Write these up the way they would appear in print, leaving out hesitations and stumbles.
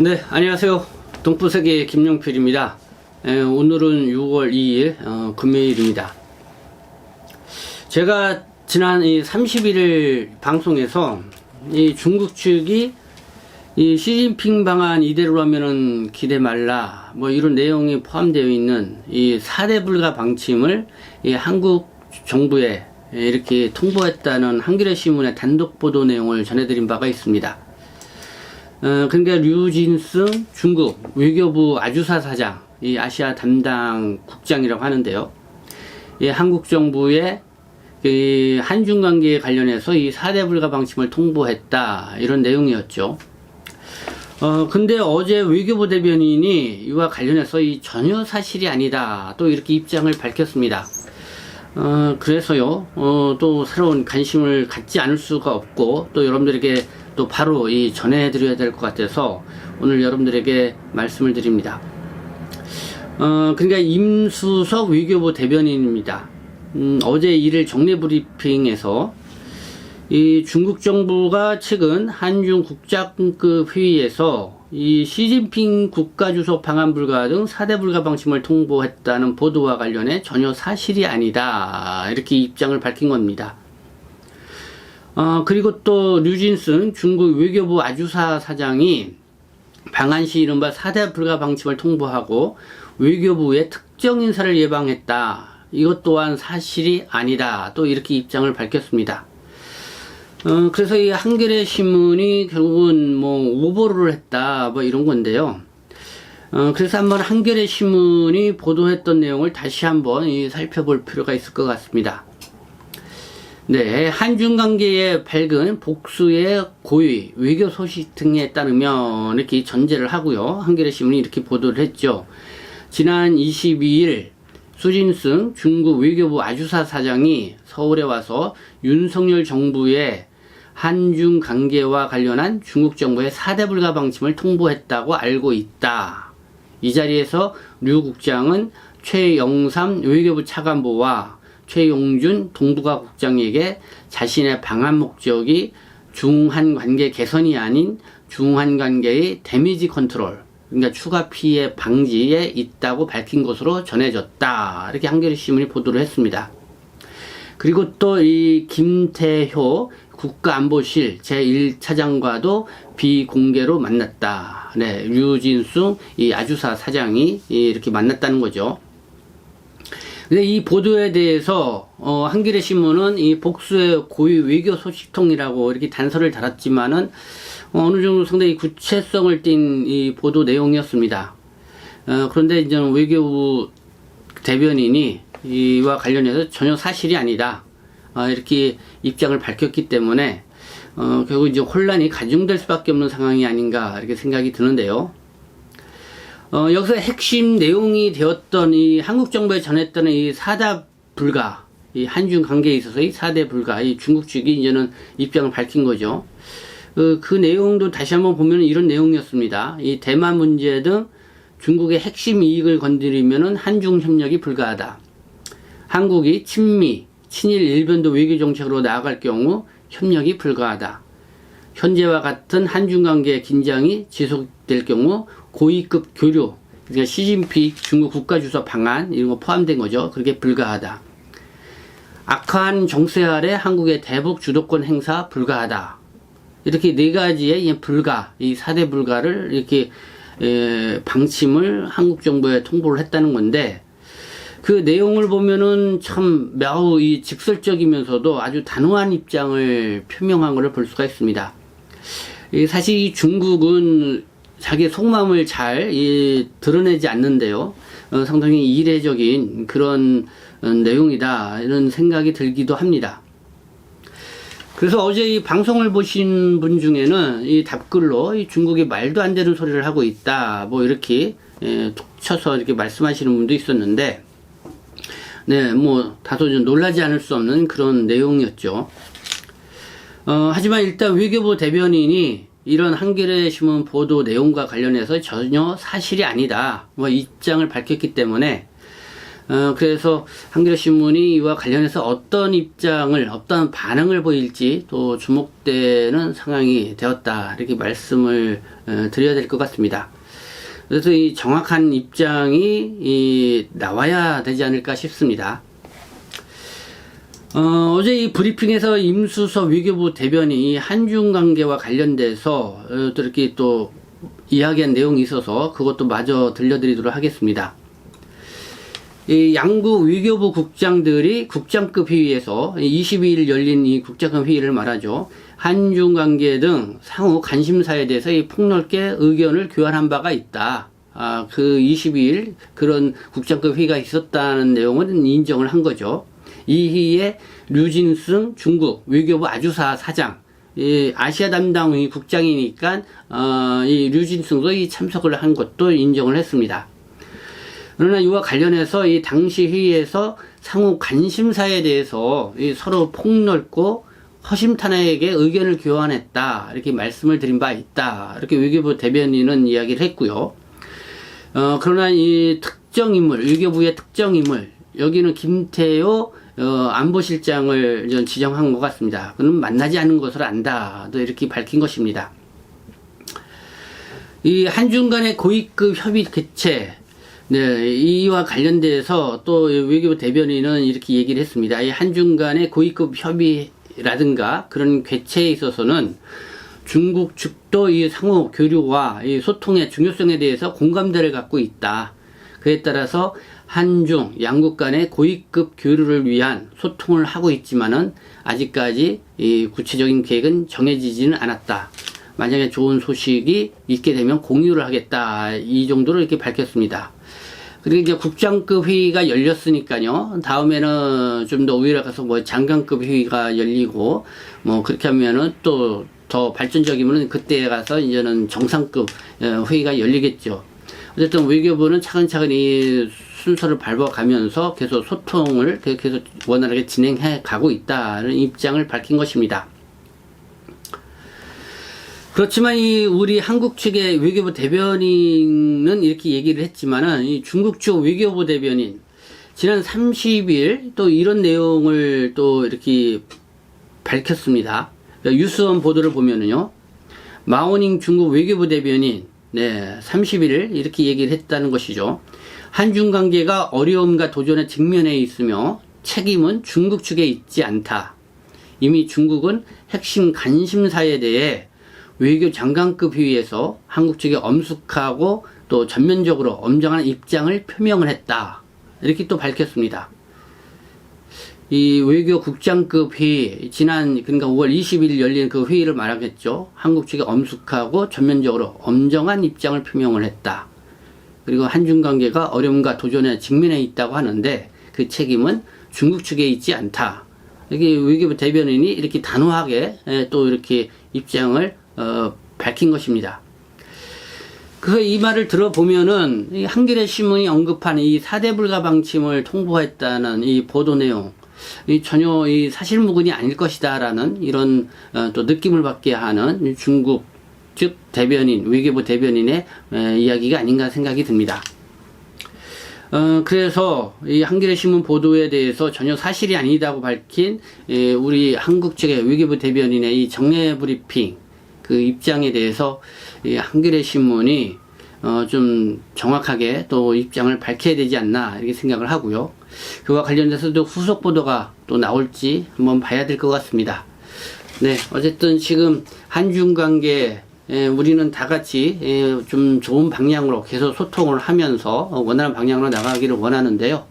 네, 안녕하세요. 동부세계 김용필입니다. 오늘은 6월 2일 금요일입니다. 제가 지난 31일 방송에서 이 중국 측이 이 시진핑 방안 이대로라면은 기대 말라 뭐 이런 내용이 포함되어 있는 이 4대 불가 방침을 이 한국 정부에 이렇게 통보했다는 한겨레 신문의 단독 보도 내용을 전해드린 바가 있습니다. 그러니까 류진승 중국 외교부 아주사 사장, 이 아시아 담당 국장이라고 하는데요. 이 한국 정부의 이 한중 관계에 관련해서 이 4대 불가 방침을 통보했다 이런 내용이었죠. 근데 어제 외교부 대변인이 이와 관련해서 이 전혀 사실이 아니다 또 이렇게 입장을 밝혔습니다. 그래서요, 또 새로운 관심을 갖지 않을 수가 없고, 또 여러분들에게 또 바로 이 전해드려야 될 것 같아서 오늘 여러분들에게 말씀을 드립니다. 그러니까 임수석 외교부 대변인입니다. 어제 1일 정례 브리핑에서 이 중국 정부가 최근 한중 국장급 회의에서 이 시진핑 국가주석 방한 불가 등 4대 불가 방침을 통보했다는 보도와 관련해 전혀 사실이 아니다 이렇게 입장을 밝힌 겁니다. 그리고 또 류진승 중국 외교부 아주사 사장이 방한 시 이른바 4대 불가 방침을 통보하고 외교부의 특정 인사를 예방했다. 이것 또한 사실이 아니다. 또 이렇게 입장을 밝혔습니다. 그래서 이 한겨레 신문이 결국은 뭐 오보를 했다 뭐 이런 건데요. 그래서 한번 한겨레 신문이 보도했던 내용을 다시 한번 살펴볼 필요가 있을 것 같습니다. 네, 한중 관계에 밝은 복수의 고의, 외교 소식 등에 따르면 이렇게 전제를 하고요. 한겨레 신문이 이렇게 보도를 했죠. 지난 22일 수진승 중국 외교부 아주사 사장이 서울에 와서 윤석열 정부의 한중 관계와 관련한 중국 정부의 4대 불가 방침을 통보했다고 알고 있다. 이 자리에서 류 국장은 최영삼 외교부 차관보와 최용준 동북아 국장에게 자신의 방한 목적이 중한 관계 개선이 아닌 중한 관계의 데미지 컨트롤, 그러니까 추가 피해 방지에 있다고 밝힌 것으로 전해졌다. 이렇게 한겨레 신문이 보도를 했습니다. 그리고 또 이 김태효 국가안보실 제1차장과도 비공개로 만났다. 네, 류진승 이 아주사 사장이 이렇게 만났다는 거죠. 근데 이 보도에 대해서 한겨레 신문은 이 복수의 고위 외교 소식통이라고 이렇게 단서를 달았지만은 어느 정도 상당히 구체성을 띈 이 보도 내용이었습니다. 그런데 이제 외교부 대변인이 이와 관련해서 전혀 사실이 아니다. 이렇게 입장을 밝혔기 때문에 결국 이제 혼란이 가중될 수밖에 없는 상황이 아닌가 이렇게 생각이 드는데요. 여기서 핵심 내용이 되었던 이 한국 정부에 전했던 이 4대 불가, 이 한중 관계에 있어서 이 4대 불가, 이 중국 측이 이제는 입장을 밝힌 거죠. 그 내용도 다시 한번 보면 이런 내용이었습니다. 이 대만 문제 등 중국의 핵심 이익을 건드리면은 한중 협력이 불가하다. 한국이 친미, 친일 일변도 외교 정책으로 나아갈 경우 협력이 불가하다. 현재와 같은 한중 관계 긴장이 지속될 경우 고위급 교류, 그러니까 시진핑 중국 국가주석 방안 이런 거 포함된 거죠. 그렇게 불가하다. 악화한 정세 아래 한국의 대북 주도권 행사 불가하다. 이렇게 네 가지의 이 불가, 이 4대 불가를 이렇게 방침을 한국 정부에 통보를 했다는 건데, 그 내용을 보면은 참 매우 이 직설적이면서도 아주 단호한 입장을 표명한 것을 볼 수가 있습니다. 사실 이 중국은 자기 속마음을 잘 드러내지 않는데요. 상당히 이례적인 그런 내용이다 이런 생각이 들기도 합니다. 그래서 어제 이 방송을 보신 분 중에는 이 답글로 이 중국이 말도 안 되는 소리를 하고 있다 뭐 이렇게 툭 쳐서 이렇게 말씀하시는 분도 있었는데, 네, 뭐 다소 좀 놀라지 않을 수 없는 그런 내용이었죠. 하지만 일단 외교부 대변인이 이런 한겨레 신문 보도 내용과 관련해서 전혀 사실이 아니다 뭐 입장을 밝혔기 때문에 그래서 한겨레 신문이 이와 관련해서 어떤 입장을, 어떤 반응을 보일지 또 주목되는 상황이 되었다. 이렇게 말씀을 드려야 될 것 같습니다. 그래서 이 정확한 입장이 나와야 되지 않을까 싶습니다. 어제 이 브리핑에서 임수석 외교부 대변인이 한중 관계와 관련돼서 또 이렇게 또 이야기한 내용이 있어서 그것도 마저 들려드리도록 하겠습니다. 이 양국 외교부 국장들이 국장급 회의에서 22일 열린 이 국장급 회의를 말하죠. 한중 관계 등 상호 관심사에 대해서 이 폭넓게 의견을 교환한 바가 있다. 그 22일 그런 국장급 회의가 있었다는 내용은 인정을 한 거죠. 이 회의에 류진승 중국 외교부 아주사 사장, 이 아시아 담당 국장이니까 이 류진승도 이 참석을 한 것도 인정을 했습니다. 그러나 이와 관련해서 이 당시 회의에서 상호 관심사에 대해서 이 서로 폭넓고 허심탄회하게 의견을 교환했다. 이렇게 말씀을 드린 바 있다. 이렇게 외교부 대변인은 이야기를 했고요. 그러나 이 특정 인물, 외교부의 특정 인물, 여기는 김태효 안보실장을 지정한 것 같습니다. 그는 만나지 않은 것을 안다. 또 이렇게 밝힌 것입니다. 이 한중 간의 고위급 협의 개최, 네, 이와 관련돼서 또 외교부 대변인은 이렇게 얘기를 했습니다. 이 한중 간의 고위급 협의라든가 그런 개최에 있어서는 중국 측도 이 상호 교류와 이 소통의 중요성에 대해서 공감대를 갖고 있다. 그에 따라서 한중 양국 간의 고위급 교류를 위한 소통을 하고 있지만은 아직까지 이 구체적인 계획은 정해지지는 않았다. 만약에 좋은 소식이 있게 되면 공유를 하겠다. 이 정도로 이렇게 밝혔습니다. 그리고 이제 국장급 회의가 열렸으니까요. 다음에는 좀 더 우위를 가서 뭐 장관급 회의가 열리고 뭐 그렇게 하면은 또 더 발전적이면은 그때 가서 이제는 정상급 회의가 열리겠죠. 어쨌든 외교부는 차근차근 이 순서를 밟아가면서 계속 소통을 계속 원활하게 진행해 가고 있다는 입장을 밝힌 것입니다. 그렇지만 이 우리 한국 측의 외교부 대변인은 이렇게 얘기를 했지만은 이 중국 측 외교부 대변인 지난 30일 또 이런 내용을 또 이렇게 밝혔습니다. 그러니까 뉴스원 보도를 보면은요. 마오닝 중국 외교부 대변인 30일 이렇게 얘기를 했다는 것이죠. 한중 관계가 어려움과 도전에 직면해 있으며 책임은 중국 측에 있지 않다. 이미 중국은 핵심 관심사에 대해 외교 장관급 회의에서 한국 측에 엄숙하고 또 전면적으로 엄정한 입장을 표명을 했다. 이렇게 또 밝혔습니다. 이 외교 국장급 회의, 그러니까 5월 20일 열린 그 회의를 말하겠죠. 한국 측에 엄숙하고 전면적으로 엄정한 입장을 표명을 했다. 그리고 한중 관계가 어려움과 도전에 직면해 있다고 하는데 그 책임은 중국 측에 있지 않다. 이렇게 외교부 대변인이 이렇게 단호하게 또 이렇게 입장을 밝힌 것입니다. 그 이 말을 들어보면은 이 한겨레 신문이 언급한 이 4대 불가 방침을 통보했다는 이 보도 내용, 전혀 이 사실무근이 아닐 것이다라는 이런 또 느낌을 받게 하는 중국 즉 대변인, 외교부 대변인의 이야기가 아닌가 생각이 듭니다. 그래서 이 한겨레 신문 보도에 대해서 전혀 사실이 아니다고 밝힌 우리 한국 측의 외교부 대변인의 이 정례 브리핑 그 입장에 대해서 이 한겨레 신문이 좀 정확하게 또 입장을 밝혀야 되지 않나 이렇게 생각을 하고요. 그와 관련돼서도 후속 보도가 또 나올지 한번 봐야 될 것 같습니다. 네, 어쨌든 지금 한중 관계 우리는 다 같이 좀 좋은 방향으로 계속 소통을 하면서 원하는 방향으로 나가기를 원하는데요.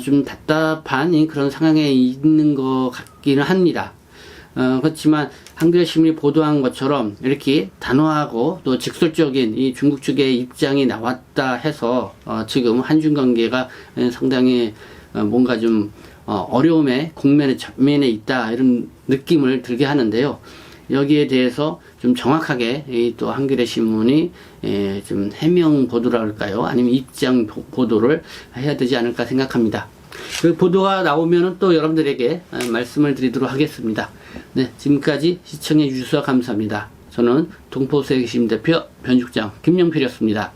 좀 답답한 그런 상황에 있는 것 같기는 합니다. 그렇지만 한겨레 신문이 보도한 것처럼 이렇게 단호하고 또 직설적인 이 중국 측의 입장이 나왔다 해서 지금 한중 관계가 상당히 뭔가 좀 어려움에 국면에 전면에 있다 이런 느낌을 들게 하는데요. 여기에 대해서 좀 정확하게 또 한겨레 신문이 좀 해명 보도라 할까요? 아니면 입장 보도를 해야 되지 않을까 생각합니다. 그 보도가 나오면은 또 여러분들에게 말씀을 드리도록 하겠습니다. 네, 지금까지 시청해 주셔서 감사합니다. 저는 동포세계심 대표 변죽장 김영필이었습니다.